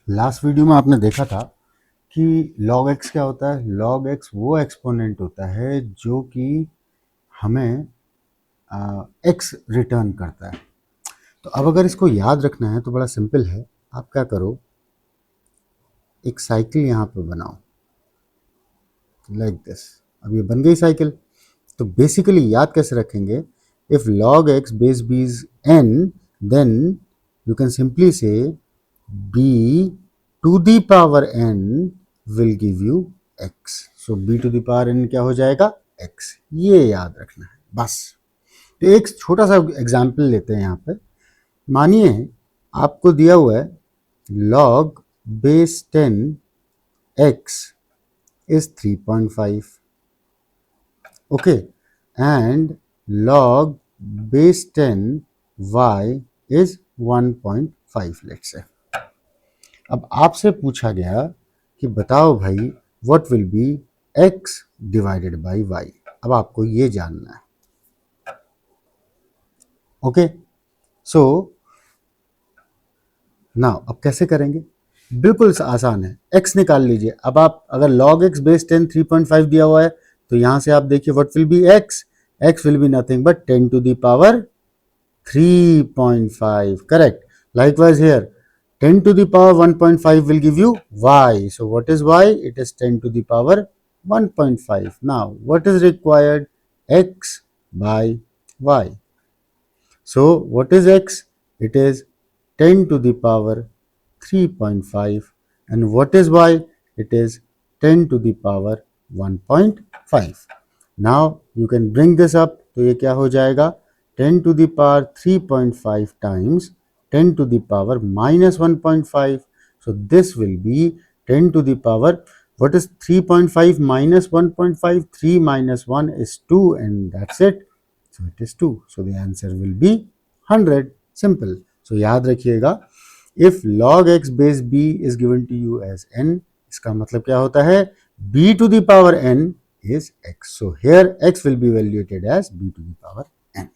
Last video में आपने देखा था कि log x क्या होता है। log x वो एक्सपोनेंट होता है जो कि हमें x रिटर्न करता है। तो अब अगर इसको याद रखना है तो बड़ा सिंपल है। आप क्या करो, एक साइकिल यहाँ पे बनाओ लाइक दिस। अब ये बन गई साइकिल। तो बेसिकली याद कैसे रखेंगे, if log x base b is n then you can simply say b to the power n will give you x. So b to the power n क्या हो जाएगा, x. ये याद रखना है बस। तो एक छोटा सा एग्जाम्पल लेते हैं यहाँ पे। मानिए आपको दिया हुआ है log base 10 x is 3.5, okay, and log base 10 y is 1.5 let's say. अब आपसे पूछा गया कि बताओ भाई what will be x divided by y। अब आपको ये जानना है। ओके, सो नाउ अब कैसे करेंगे, बिल्कुल आसान है। x निकाल लीजिए। अब आप अगर log x बेस 10 3.5 दिया हुआ है तो यहां से आप देखिए what will be x will be nothing but 10 to the power 3.5, correct. Likewise here 10 to the power 1.5 will give you y. So what is y? It is 10 to the power 1.5. Now what is required? X by y. So what is x? It is 10 to the power 3.5. And what is y? It is 10 to the power 1.5. Now you can bring this up. तो ये क्या हो जाएगा, 10 to the power 3.5 times 10 to the power minus 1.5. So this will be 10 to the power, what is 3.5 minus 1.5? 3 minus 1 is 2 and that's it. So it is 2. So the answer will be 100. Simple. So याद रखिएगा, if log x base b is given to you as n, इसका मतलब क्या होता है, b to the power n is x. So here x will be evaluated as b to the power n.